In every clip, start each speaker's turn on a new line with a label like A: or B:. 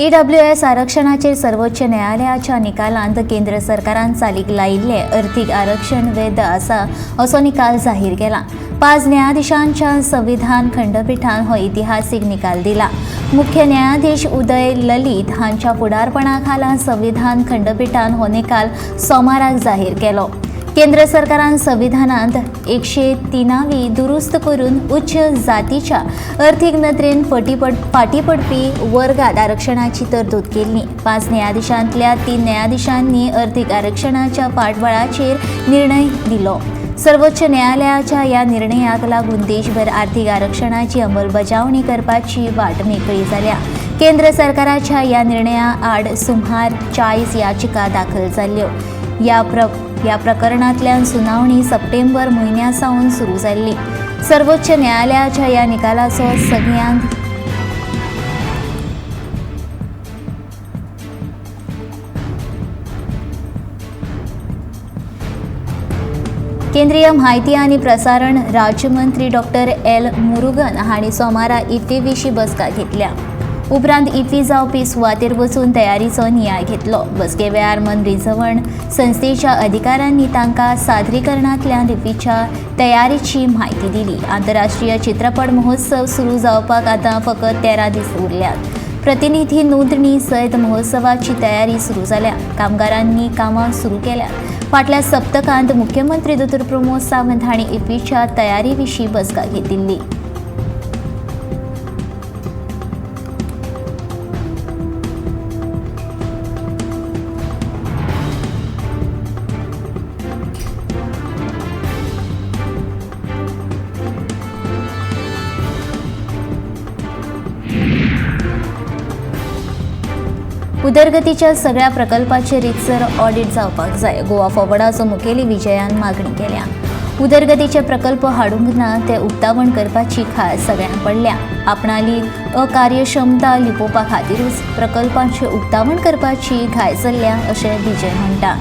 A: EWS आरक्षणाचेर सर्वोच्च न्यायालयाच्या निकालांत केंद्र सरकारान चालीक लायिल्ले अर्थीक आरक्षण वैध आसा असो निकाल जाहीर केला। 5 न्यायाधीशांच्या संविधान खंडपीठान हो इतिहासीक निकाल दिला। मुख्य न्यायाधीश उदय ललित हांच्या फुडारपणाखाला संविधान खंडपीठान हो निकाल सोमाराक जाहीर केलो। केंद्र सरकारान संविधानांत 103वी दुरुस्त करून उच्च जातीच्या अर्थीक नदरेन फाटी पडपी वर्गात आरक्षणाची तरतूद केल्ली। 5 न्यायाधीशांतल्या 3 न्यायाधीशांनी अर्थीक आरक्षणाच्या फाटबळाचेर निर्णय दिलो। सर्वोच्च न्यायालयाच्या ह्या निर्णयाक लागून देशभर आर्थीक आरक्षणाची अंमलबजावणी करपाची वाट मेकळी जाल्या। केंद्र सरकाराच्या ह्या निर्णया आड सुमार 40 याचिका दाखल जाल्ल्यो। ह्या प्रकरणांतल्यान सुनावणी सप्टेंबर म्हयन्यासावन सुरू जाल्ली। सर्वोच्च न्यायालयाच्या ह्या निकालाचो सगळ्यांत केंद्रीय म्हायती आनी प्रसारण राज्यमंत्री डॉक्टर एल मुरुगन हांणी सोमारा इफ्फी विशीं बसका घेतल्या। उपरांत इफ्फी जावपी सुवातेर वचून तयारीचो नियाळ घेतलो। बसके वेळार मनरिजवण संस्थेच्या अधिकाऱ्यांनी तांकां सादरीकरणांतल्यान इफ्फीच्या तयारीची म्हायती दिली। आंतरराष्ट्रीय चित्रपट महोत्सव सुरू जावपाक आतां फकत 13 दीस उरल्यात। प्रतिनिधी नोंदणी सयत महोत्सवाची तयारी सुरू जाल्या। कामगारांनी कामां सुरू केल्यात। फाटल्या सप्तकांत मुख्यमंत्री दोतोर प्रमोद सावंत हांणी इफ्फीच्या तयारी विशीं बसका घेतिल्ली। उदरगतीच्या सगळ्या प्रकल्पाचे रितसर ऑडिट जावपाक जाय। गोवा फॉरवर्डाचो मुखेली विजयान मागणी केल्या। उदरगतीचे प्रकल्प हाडूंक ना ते उक्तावण करपाची खास सगळ्यांक पडल्या। आपणाली अकार्यक्षमता लिपोवपा खातीरूच प्रकल्पांचे उक्तावण करपाची घाय चल्ल्या अशें विजय म्हणटा।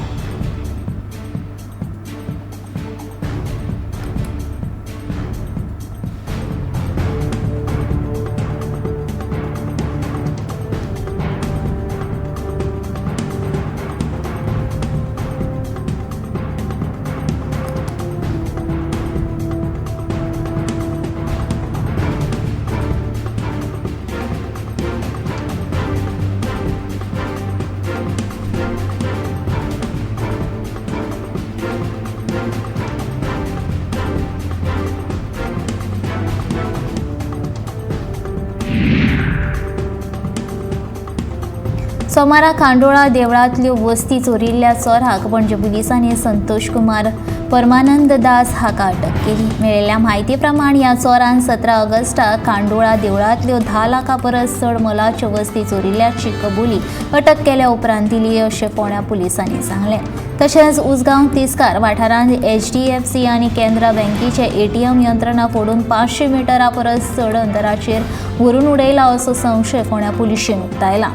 A: सोमारा खांडोळा देवळांतल्यो वस्ती चोरिल्ल्या चोराक पणजे पुलिसांनी संतोष कुमार परमानंद दास हाका अटक केली। मेळिल्ल्या म्हायती प्रमाण ह्या चोरान 17 ऑगस्टाक खांडोळा देवळांतल्यो 10 लाखां परस चड मोलाच्यो वस्ती चोरिल्ल्याची कबुली अटक केल्या उपरांत दिली अशें फोंड्या पुलिसांनी सांगलें। तशेंच उसगांव तिस्कार वाठारांत HDFC आनी केनरा बँकेचे ATM यंत्रणा फोडून 500 मिटरा परस चड अंतराचेर व्हरून उडयला असो संशय फोंड्या पुलिशेन उक्तायला।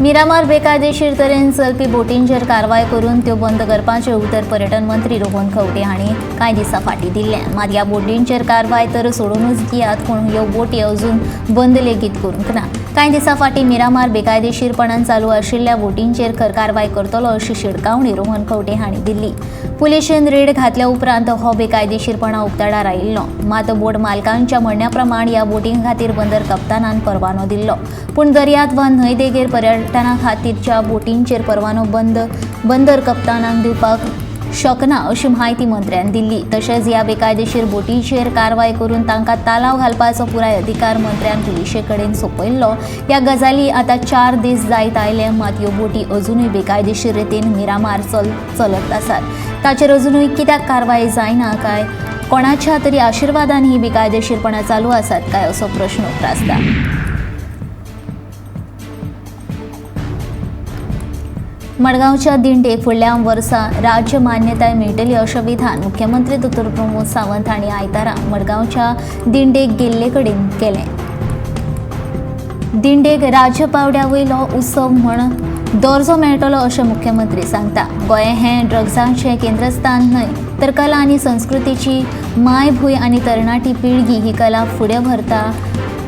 A: मिरामार बेकायदेशीर तरेन चलपी बोटींचेर कारवाय करून त्यो बंद करपाचे उतर पर्यटन मंत्री रोहन खंवटे हांणी कांय दिसां फाटीं दिल्ले। मात ह्या बोटींचेर कारवाय तर सोडूनच दियात पूण ह्यो बोटी अजून बंद लेगीत करूंक ना। कांय दिसां फाटीं मिरामार बेकायदेशीरपणान चालू आशिल्ल्या बोटींचेर कारवाय करतलो अशी शिडकावणी रोहन खंवटे हांणी दिल्ली। पुलिशेन रेड घातल्या उपरांत हो बेकायदेशीरपणा उक्ताडार आयिल्लो। मात बोट मालकांच्या म्हणण्या प्रमाण ह्या बोटीं खातीर बंदर कप्तानान परवानो दिल्लो, पूण दर्यांत वा न्हंय देगेर पर्यटना खातीरच्या बोटींचेर परवानो बंदर कप्तानान दिवपाक शकना अशी म्हायती मंत्र्यान दिल्ली। तशेंच ह्या बेकायदेशीर बोटींचेर कारवाय करून तांकां तालाव घालपाचो पुराय अधिकार मंत्र्यान पुलिशे कडेन सोपयल्लो। ह्या गजाली आतां 4 दीस जायत आयले, मात ह्यो बोटी अजूनय बेकायदेशीर रितीन मिरामार चलत आसात। ताचेर अजूनय कित्याक कारवाय जायना काय कोणाच्या तरी आशिर्वादान ही बेकायदेशीरपणां चालू आसात काय असो प्रश्न उप्रासता। मडगावच्या दिंडेक फुडल्या वर्सा राज्य मान्यताय मेळटली अशें विधान मुख्यमंत्री दोतोर प्रमोद सावंत हांणी आयतारा मडगावच्या दिंडेक गेल्ले कडेन केलें. दिंडेक राज्य पावड्या वयलो उत्सव म्हण दर्जो मेळटलो अशें मुख्यमंत्री सांगता. गोंय हें ड्रग्साचें केंद्रस्थान न्हय तर कला आनी संस्कृतीची मायभूंय आनी तरणाटी पिळगी ही कला फुडें व्हरता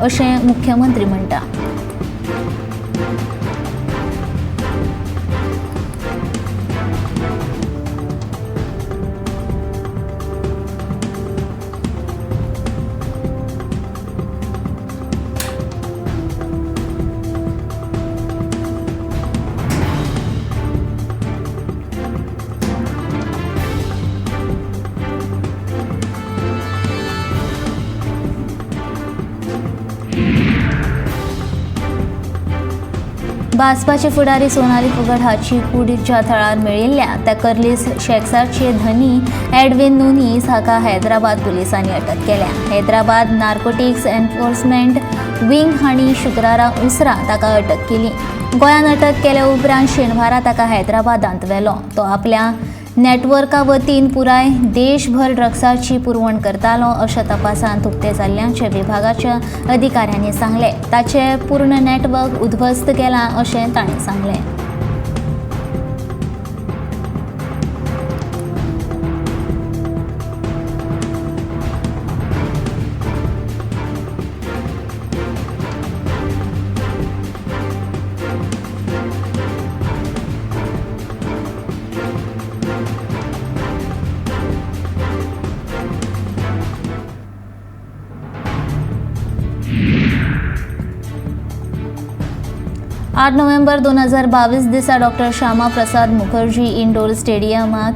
A: अशें मुख्यमंत्री म्हणटा. भाजपाचे फुडारी सोनाली फोगट हाची कूडच्या थळार मेळिल्ल्या त्या कर्लिस शॅक्साचे धनी एडविन नुनीस हाका हैदराबाद पुलिसांनी अटक केल्या. हैदराबाद नार्कोटिक्स एन्फोर्समेंट विंग हांणी शुक्रारा उसरा ताका अटक केली. गोंयांत अटक केल्या उपरांत शेनवारा ताका हैदराबादांत व्हेलो. तो आपल्या नेटवर्का वतीन पुराय देशभर ड्रग्साची पुरवण करतालो अशें तपासांत उक्ते जाल्ल्याचें विभागाच्या अधिकाऱ्यांनी सांगलें. ताचें पूर्ण नेटवर्क उध्वस्त केलां अशें तांणी सांगलें. आठ नोव्हेंबर 2022 दिसा डॉक्टर श्यामा प्रसाद मुखर्जी इंडोर स्टेडियमात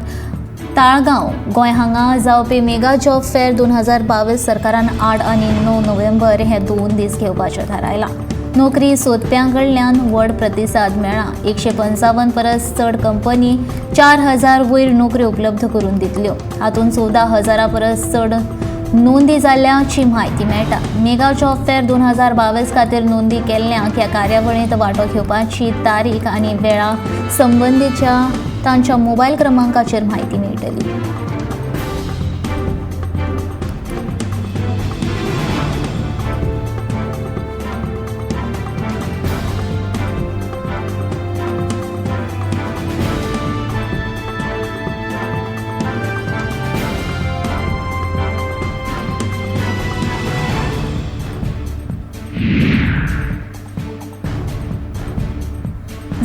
A: ताळगांव गोंय हांगा जावपी मेगा जॉब फेअर 2022 सरकारान 8 आनी 9 नोव्हेंबर हे 2 दीस घेवपाचें थारायलां. नोकरी सोदप्यां कडल्यान व्हड प्रतिसाद मेळ्ळा. 155 परस चड कंपनी 4000 वयर नोकऱ्यो उपलब्ध करून दितल्यो. हातूंत 14,000 परस चड नोंदी जाल्ल्याची म्हायती मेळटा. मेगा जॉब फेअर 2022 खातीर नोंदी केल्ल्यांक ह्या कार्यावळींत वांटो घेवपाची तारीख आनी वेळा संबंदीच्या तांच्या मोबायल क्रमांकाचेर म्हायती मेळटली.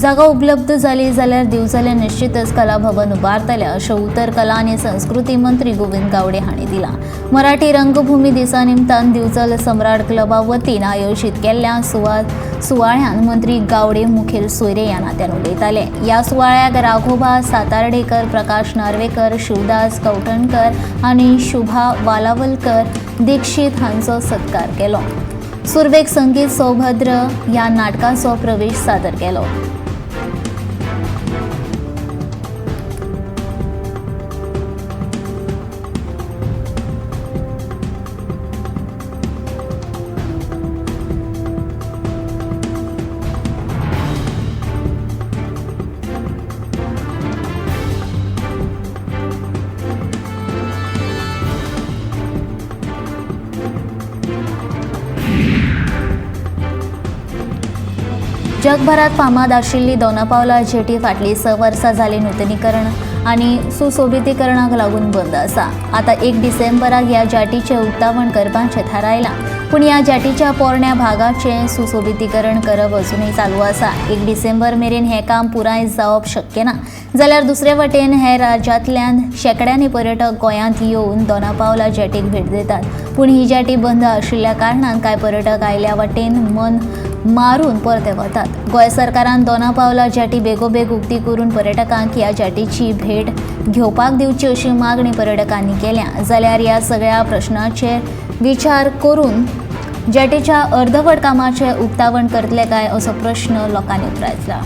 A: जागा उपलब्ध जाली जाल्यार दिवजाले निश्चितच कला भवन उबारतले अशें उतर कला आनी संस्कृती मंत्री गोविंद गावडे हांणी दिलां. मराठी रंगभूमी दिसा निमतान दिवचल सम्राट क्लबा वतीन आयोजीत केल्ल्या सुवाळ्यान मंत्री गावडे मुखेल सोयरे ह्या नात्यान उलयताले. ह्या सुवाळ्याक राघोबा सातार्डेकर, प्रकाश नार्वेकर, शिवदास कवठणकर आनी शुभा वालावलकर दीक्षित हांचो सत्कार केलो. सुरवेक संगीत सौभद्र ह्या नाटकाचो प्रवेश सादर केलो. जगभरात फामाद आशिल्ली दोनापावला जेटी फाटली 6 वर्सां जाली नूतनीकरण आनी सुशोभितीकरणाक लागून बंद आसा. आतां 1 डिसेंबराक ह्या जेटीचें उक्तावण करपाचें थारायलां. पूण ह्या जेटीच्या पोरण्या भागाचें सुशोभितीकरण करप अजूनय चालू आसा. 1 डिसेंबर मेरेन हें काम पुराय जावप शक्य ना. जाल्यार दुसरे वटेन हेर राज्यांतल्यान शेकड्यांनी पर्यटक गोंयांत येवन दोनापावला जेटीक भेट दितात. पूण ही जेटी बंद आशिल्ल्या कारणान कांय पर्यटक आयल्या वाटेन मन मारून परते वतात. गोंय सरकारान दोनापावला जेटी बेगोबेग उक्ती करून पर्यटकांक ह्या जेटीची भेट घेवपाक दिवची अशी मागणी पर्यटकांनी केल्या. जाल्यार ह्या सगळ्या प्रश्नाचेर विचार करून जेटीच्या अर्धवट कामाचें उक्तावण करतले काय असो प्रश्न लोकांनी उप्रायला.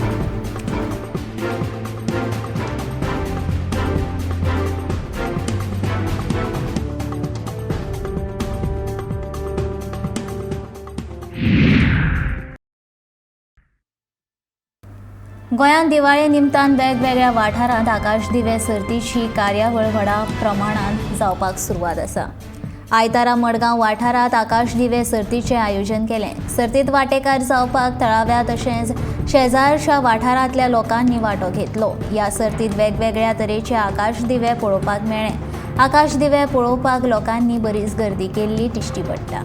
A: गोंयांत दिवाळे निमतान वेगवेगळ्या वाठारांत आकाशदिवे सर्तीची कार्यावळ व्हडा प्रमाणात जावपाक सुरवात आसा. आयतारा मडगांव वाठारांत आकाशदिवे सर्तीचें आयोजन केलें. सर्तींत वांटेकार जावपाक थळाव्या तशेंच शेजारच्या वाठारांतल्या लोकांनी वांटो घेतलो. ह्या सर्तींत वेगवेगळ्या तरेचे आकाशदिवे पळोवपाक मेळ्ळे. आकाशदिवे पळोवपाक लोकांनी बरीच गर्दी केल्ली दिश्टी पडटा.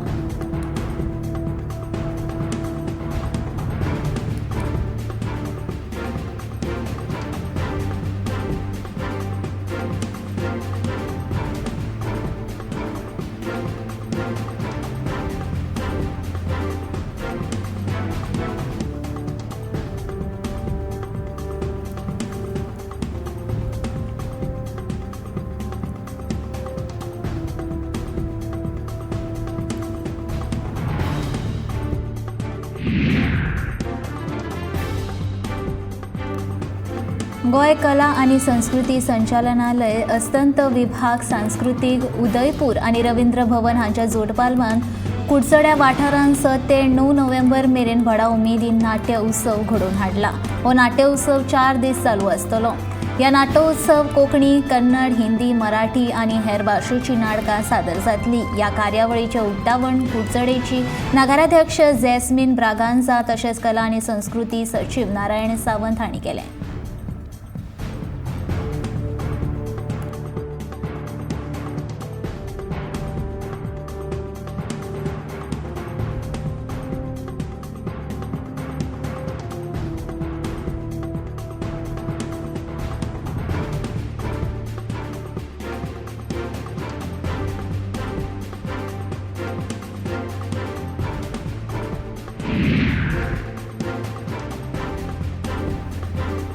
A: गोंय कला आनी संस्कृती संचालनालय अस्तंत विभाग सांस्कृतीक उदयपूर आनी रवींद्र भवन हांच्या जोडपालवान कुडचड्या वाठारांत 7 ते 9 नोव्हेंबर मेरेन व्हडा उमेदीन नाट्य उत्सव घडोवन हाडला. हो नाट्य उत्सव 4 दीस चालू आसतलो. ह्या नाट्योत्सव कोंकणी, कन्नड, हिंदी, मराठी आनी हेर भाशेची नाटकां सादर जातली. ह्या कार्यावळीचें उक्तावण कुडचडेची नगराध्यक्ष जॅस्मीन ब्रागांझा तशेंच कला आनी संस्कृती सचीव नारायण सावंत हांणी केलें.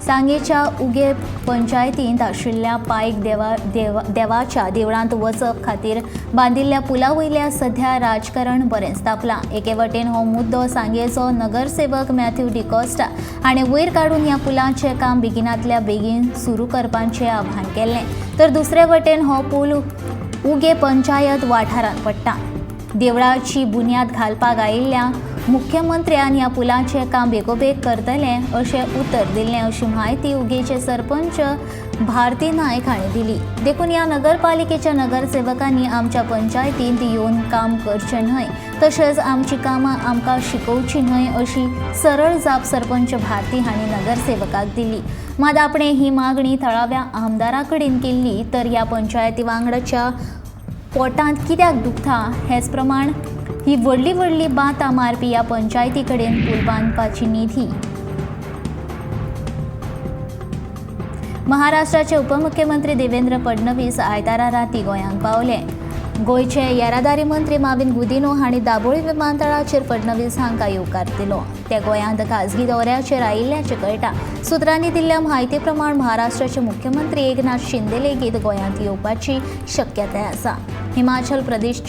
A: सांगेच्या उगे पंचायतींत आशिल्ल्या पायक देवाच्या देवळांत वचप खातीर बांदिल्ल्या पुला वयल्या सध्या राजकारण बरेंच तापलां. एके वटेन हो मुद्दो सांगेचो नगरसेवक मॅथ्यू डिकॉस्टा हाणें वयर काडून ह्या पुलांचें काम बेगिनांतल्या बेगीन सुरू करपाचें आव्हान केल्लें, तर दुसरे वटेन हो पूल उगे पंचायत वाठारांत पडटा. देवळाची बुन्याद घालपाक आयिल्ल्या मुख्यमंत्र्यान ह्या पुलांचें काम बेगोबेग करतले अशें उतर दिल्लें अशी म्हायती उगेचे सरपंच भारती नायक हांणी दिली. देखून ह्या नगरपालिकेच्या नगरसेवकांनी आमच्या पंचायतींत येवन काम करचें न्हय, तशेंच आमची कामां आमकां शिकोवची न्हय अशी सरळ जाप सरपंच भारती हांणी नगरसेवकाक दिली. मात आपणे ही मागणी थळाव्या आमदारा कडेन केल्ली तर ह्या पंचायती वांगडाच्या पोटांत कित्याक दुखता हेच प्रमाण ही व्हडली व्हडली बातां मारपी ह्या पंचायती कडेन पूल बांदपाची निधी. महाराष्ट्राचे उपमुख्यमंत्री देवेंद्र फडणवीस आयतारा राती गोंयांत पावले. गोंयचे येरादारी मंत्री माविन गुदिनो हांणी दाबोळी विमानतळाचेर फडणवीस हांकां येवकार दिलो. ते गोंयांत खाजगी दौऱ्याचेर आयिल्ल्याचें कळटा. सुत्रांनी दिल्ल्या म्हायती प्रमाण महाराष्ट्राचे मुख्यमंत्री एकनाथ शिंदे लेगीत गोंयांत येवपाची शक्यताय आसा. हिमाचल प्रदेश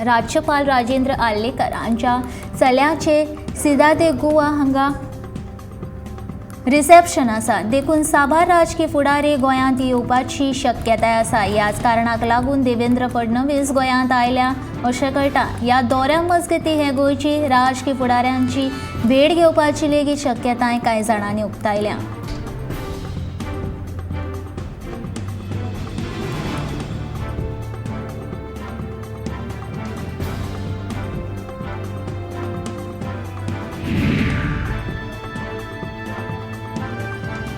A: राज्यपाल राजेंद्र आर्लेकर हांच्या चल्याचे सिदादे गोवा हांगा रिसेप्शन आसा. देखून साबार राजकीय फुडारी गोंयांत येवपाची शक्यताय आसा. ह्याच कारणाक लागून देवेंद्र फडणवीस गोंयांत आयल्या अशें कळटा. ह्या दौऱ्या मजगतीं हे गोंयची राजकीय फुडाऱ्यांची भेट घेवपाची लेगीत शक्यताय कांय जाणांनी उक्तायल्या.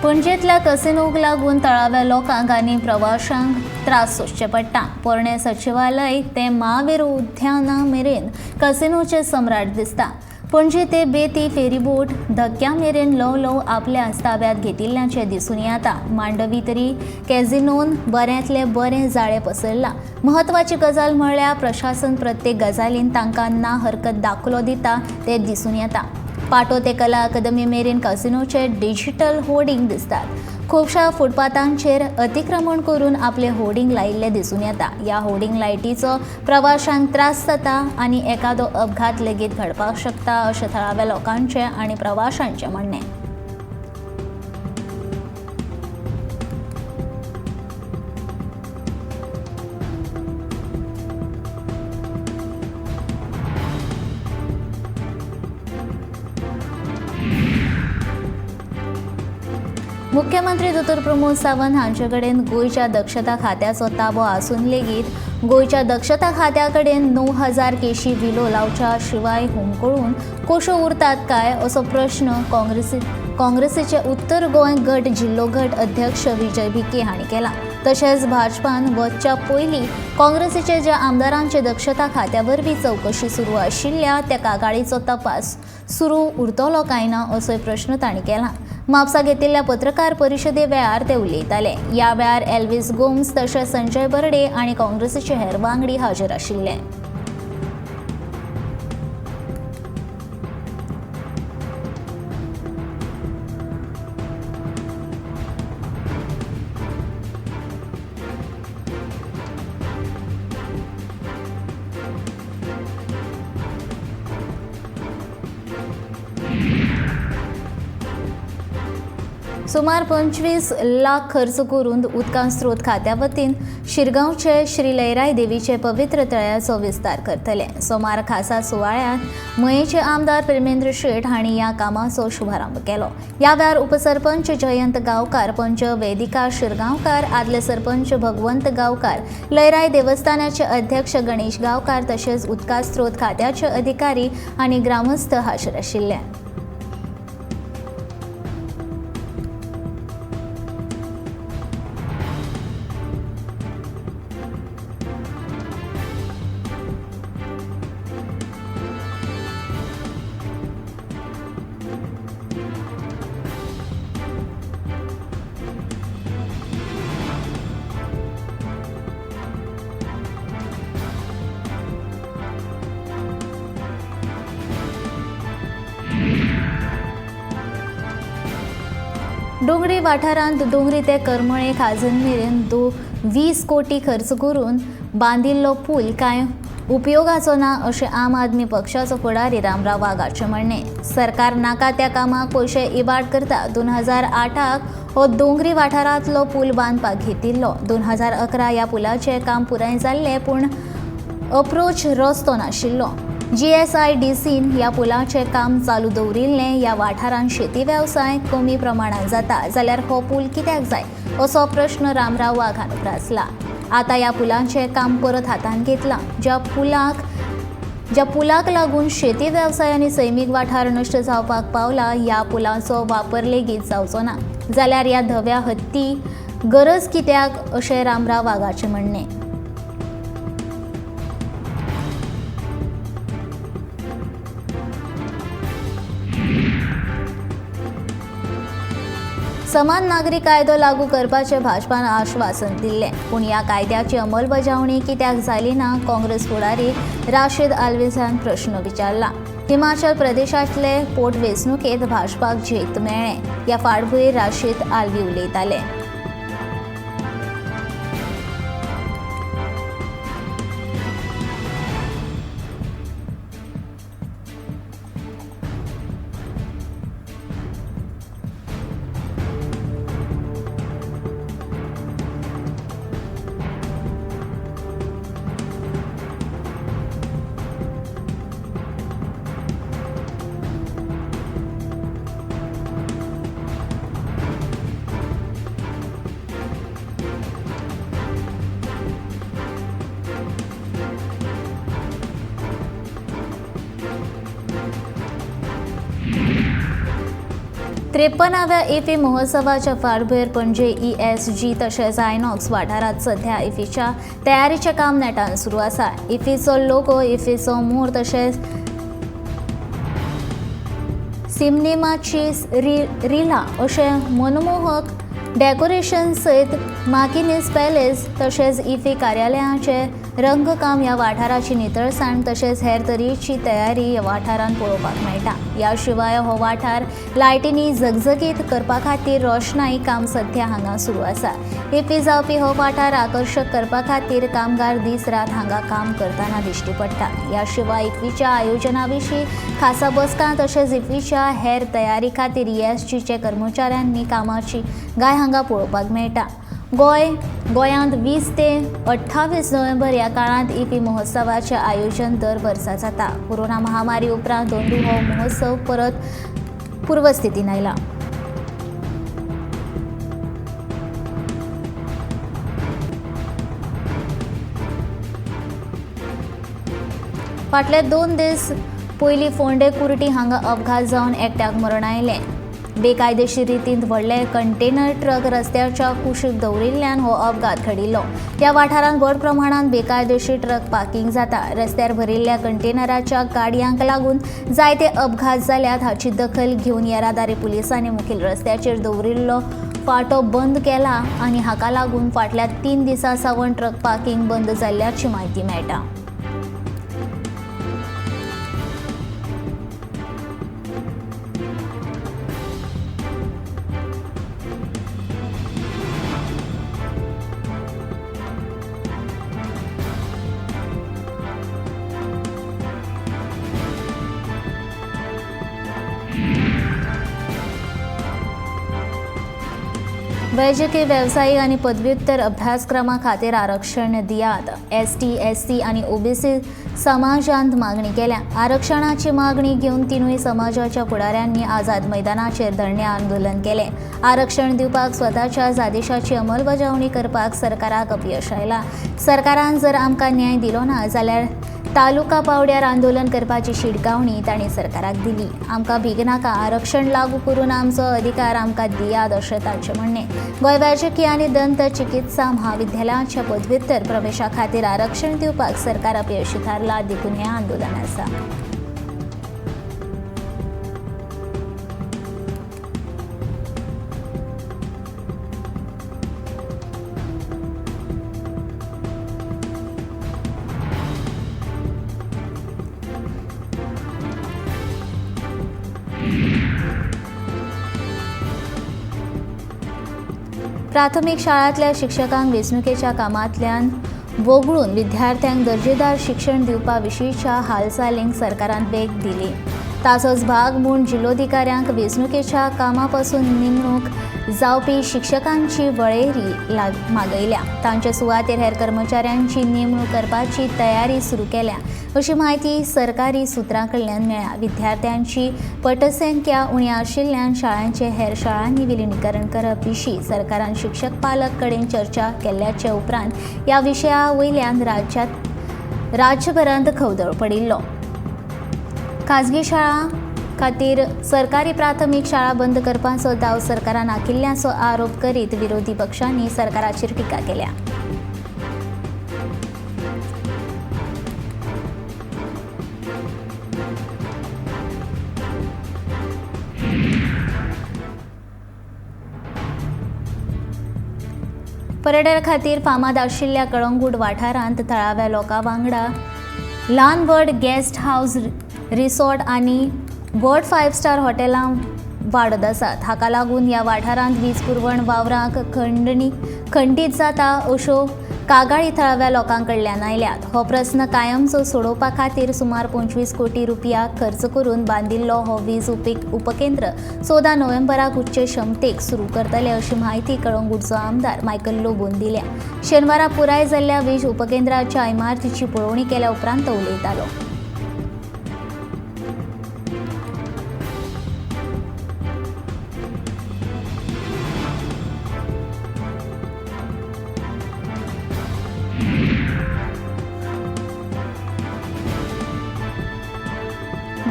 A: पणजेंतल्या कसिनोक लागून तळाव्या लोकांक आनी प्रवाशांक त्रास सोंसचे पडटा. पोरणे सचिवालय ते महावीर उद्याना मेरेन कसिनोचे सम्राट दिसता. पणजे ते बेती फेरीबोट धक्क्या मेरेन ल्हव आपल्या ताब्यांत घेतिल्ल्याचें दिसून येता. मांडवी तरी कॅझिनोन बऱ्यांतले बरें जाळें पसरलां. म्हत्वाची गजाल म्हळ्यार प्रशासन प्रत्येक गजालीन तांकां ना हरकत दाखलो दिता तें दिसून येता. पाटो ते कला अकादमी मेरेन कसिनोचे डिजिटल होर्डिंग दिसतात. खुबशा फुटपाथांचेर अतिक्रमण करून आपले होर्डिंग लायिल्ले दिसून येता. ह्या होर्डिंग लायटीचो प्रवाशांक त्रास जाता आनी एखादो अपघात लेगीत घडपाक शकता अशें थळाव्या लोकांचें आनी प्रवाशांचें म्हणणें. मुख्यमंत्री दोतोर प्रमोद सावंत हांचे कडेन गोंयच्या दक्षता खात्याचो ताबो आसून लेगीत गोंयच्या दक्षता खात्या कडेन 9,000 केशी विलो लावच्या शिवाय होमकळून कश्यो उरतात काय असो प्रश्न काँग्रेसीचे उत्तर गोंय गट जिल्लो गट अध्यक्ष विजय भिके हांणी केला. तशेंच भाजपान वचच्या पयलीं काँग्रेसीचे ज्या आमदारांचे दक्षता खात्या वरवीं चवकशी सुरू आशिल्ल्या त्या कागाळीचो तपास सुरू उरतलो काय ना असोय प्रश्न तांणी केला. म्हापसा घेतिल्ल्या पत्रकार परिशदे वेळार ते उलयताले. ह्या वेळार एल्विस गोम्स तशेंच संजय बर्डे आनी काँग्रेसीचे हेर वांगडी हाजीर आशिल्ले. सुमार 25 लाख खर्च करून उदकां स्रोत खात्या वतीन शिरगांवचे श्री लयराई देवीचे पवित्र तळ्याचो विस्तार करतले. सोमार खासा सुवाळ्यात मयेचे आमदार प्रेमेंद्र शेठ हांणी ह्या कामाचो शुभारंभ केलो. ह्या वेळार उपसरपंच जयंत गांवकार, पंच वेदिका शिरगांवकार, आदले सरपंच भगवंत गांवकार, लयराई देवस्थानाचे अध्यक्ष गणेश गांवकार तशेंच उदका स्रोत खात्याचे अधिकारी आनी ग्रामस्थ हाजीर आशिल्ले. डोंगरी वाठारांत डोंगरी ते करमळे खाजन मेरेन 20 कोटी खर्च करून बांदिल्लो पूल कांय उपयोगाचो ना अशें आम आदमी पक्षाचो फुडारी रामराव वाघाचें म्हणणें. सरकार नाका त्या कामाक पयशे इबाड करता. 2008 हो डोंगरी वाठारांतलो पूल बांदपाक घेतिल्लो. 2011 ह्या पुलाचें काम पुराय जाल्लें पूण अप्रोच रस्तो नाशिल्लो. GSIDCन ह्या पुलाचें काम चालू दवरिल्लें. ह्या वाठारांत शेती वेवसाय कमी प्रमाणांत जाता जाल्यार हो पूल कित्याक जाय असो प्रश्न रामराव वाघ हांणी उप्रासला. आतां ह्या पुलाचें काम परत हातांत घेतलां. ज्या पुलाक लागून शेती वेवसाय आनी सैमीक वाठार नश्ट जावपाक पावला, ह्या पुलाचो वापर लेगीत जावचो ना जाल्यार ह्या धव्या हत्ती गरज कित्याक अशें रामराव वाघाचें म्हणणें. समान नागरी कायदो लागू करपाचें भाजपान आश्वासन दिल्लें पूण ह्या कायद्याची अंमलबजावणी कित्याक जाली ना काँग्रेस फुडारी राशीद आल्वीस हांणी प्रश्न विचारला. हिमाचल प्रदेशांतले पोटवेंचणुकेंत भाजपाक जैत मेळ्ळें. ह्या फाटभुंयेर राशीद आल्वी उलयताले. त्रेपन्नाव्या इफ्फी महोत्सवाच्या फाटभुंयेर पणजे ESG तशेंच आयनॉक्स वाठारांत सध्या इफ्फीच्या तयारीचें काम नेटान सुरू आसा. इफ्फीचो लोगो, इफ्फीचो मोर तशेंच सिनेमाची रिलां अशें मनमोहक डेकोरेशन सयत माकिनीस पॅलेस तशेंच इफ्फी कार्यालयाचें रंगकाम ह्या वाठाराची नितळसाण तशेंच हेर तरेची तयारी ह्या वाठारांत पळोवपाक मेळटा. ह्या शिवाय हो वाठार लायटींनी झगझगीत करपा खातीर रोशनाई काम सध्या हांगा सुरू आसा. इफ्फी जावपी हो वाठार आकर्शक करपा खातीर कामगार दीस रात हांगा काम करतना दिश्टी पडटा. ह्या शिवाय इफ्फीच्या आयोजना विशीं खासा बसका तशेंच इफ्फीच्या हेर तयारी खातीर ESGचे कर्मचाऱ्यांनी कामाची गाय हांगा पळोवपाक मेळटा. गोंयांत 20 ते 28 नोव्हेंबर ह्या काळांत इफ्फी महोत्सवाचें आयोजन दर वर्सा जाता. कोरोना महामारी उपरांत दोनूय हो महोत्सव परत पूर्वस्थितीन आयला. फाटले 2 दीस पयलीं फोंडे कुर्टी हांगा अपघात जावन एकट्याक मरण आयलें. बेकायदेशीर रितीन व्हडले कंटेनर ट्रक रस्त्याच्या कुशीक दवरिल्ल्यान हो अपघात घडिल्लो. ह्या वाठारांत व्हड प्रमाणात बेकायदेशीर ट्रक पार्किंग जाता. रस्त्यार भरिल्ल्या कंटेनराच्या गाडयांक लागून जायते अपघात जाल्यात. हाची दखल घेवन येरादारी पुलिसांनी मुखेल रस्त्याचेर दवरिल्लो फांटो बंद केला आनी हाका लागून फाटल्या 3 दिसां सावन ट्रक पार्किंग बंद जाल्ल्याची म्हायती मेळटा. वैजकी वेवसायीक आनी पदव्युत्तर अभ्यासक्रमा खातीर आरक्षण दियात. एसटी, एससी आनी ओबीसी समाजांत मागणी केल्या. आरक्षणाची मागणी घेवन तिनूय समाजाच्या फुडाऱ्यांनी आझाद मैदानाचेर धरणे आंदोलन केले. आरक्षण दिवपाक स्वताच्याच आदेशाची अंमलबजावणी करपाक सरकाराक अपयश आयला. सरकारान जर आमकां न्याय दिलो ना जाल्यार तालुका पावड्यार आंदोलन करपाची शिटकावणी तांणी सरकाराक दिली. आमकां भीक नाका, आरक्षण लागू करून आमचो अधिकार आमकां दियात अशें तांचें म्हणणें. गोंय वैजकी आनी दंत चिकित्सा महाविद्यालयाच्या पदव्युत्तर प्रवेशा खातीर आरक्षण दिवपाक सरकार अपयशी थारला, देखून हें आंदोलन आसा. प्राथमीक शाळांतल्या शिक्षकांक वेंचणुकेच्या कामांतल्यान वगळून विद्यार्थ्यांक दर्जेदार शिक्षण दिवपा विशींच्या हालचालींक सरकारान वेग दिली. ताचोच भाग म्हूण जिल्लोधिकाऱ्यांक वेंचणुकेच्या कामापासून नेमणूक जावपी शिक्षकांची वळेरी मागयल्या. तांचे सुवातेर हेर कर्मचाऱ्यांची नेमणूक करपाची तयारी सुरू केल्या अशी माहिती सरकारी सुत्रां कडल्यान मेळ्ळ्या. विद्यार्थ्यांची पटसंख्या उणी आशिल्ल्यान शाळांचे हेर शाळांनी विलिनीकरण करप विशीं सरकारान शिक्षक पालक कडेन चर्चा केल्ल्याचे उपरांत ह्या विशया वयल्यान राज्यभरांत खवदळ पडिल्लो. खाजगी शाळां खातीर सरकारी प्राथमीक शाळा बंद करपाचो दाव सरकारान आंखिल्ल्याचो आरोप करीत विरोधी पक्षांनी सरकाराचेर टिका केल्या. पर्यटना खातीर फामाद आशिल्ल्या कळंगूट वाठारांत थळाव्या लोकां वांगडा ल्हान व्हड गेस्ट हावस, रिसॉर्ट आनी व्हड 5 स्टार हॉटेलां वाडत आसात. हाका लागून ह्या वाठारांत वीज पुरवण वावरांक खंडीत जाता अश्यो कागाळी थळाव्या लोकां कडल्यान आयल्यात. हो प्रस्न कायमचो सोडोवपा खातीर सुमार 25 कोटी रुपया खर्च करून बांदिल्लो हो वीज उपकेंद्र 14 नोव्हेंबराक उच्च क्षमतेक सुरू करतले अशी माहिती कळंगूटचो आमदार मायकल लोबोन दिल्या. शेनवारा पुराय जाल्ल्या वीज उपकेंद्राच्या इमारतीची पळोवणी केल्या उपरांत तो उलयतालो.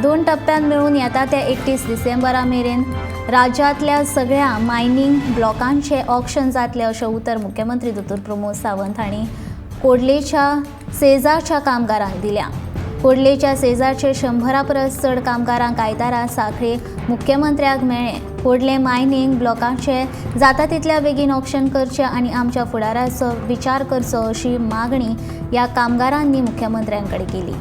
A: दोन टप्प्यात मिळून येता ते 31 डिसेंबरा मेरेन राज्यांतल्या सगळ्या मायनिंग ब्लॉकांचे ऑक्शन जातले अशें उतर मुख्यमंत्री दोतोर प्रमोद सावंत हांणी कोडलेच्या सेजाच्या कामगारांक दिल्या. कोडलेच्या सेजाचे 100 परस चड कामगारांक आयतारा सांखळे मुख्यमंत्र्याक मेळ्ळे. कोडले मायनिंग ब्लॉकांचे जाता तितल्या बेगीन ऑक्शन करचे आनी आमच्या फुडाराचो विचार करचो अशी मागणी ह्या कामगारांनी मुख्यमंत्र्यांकडे केली.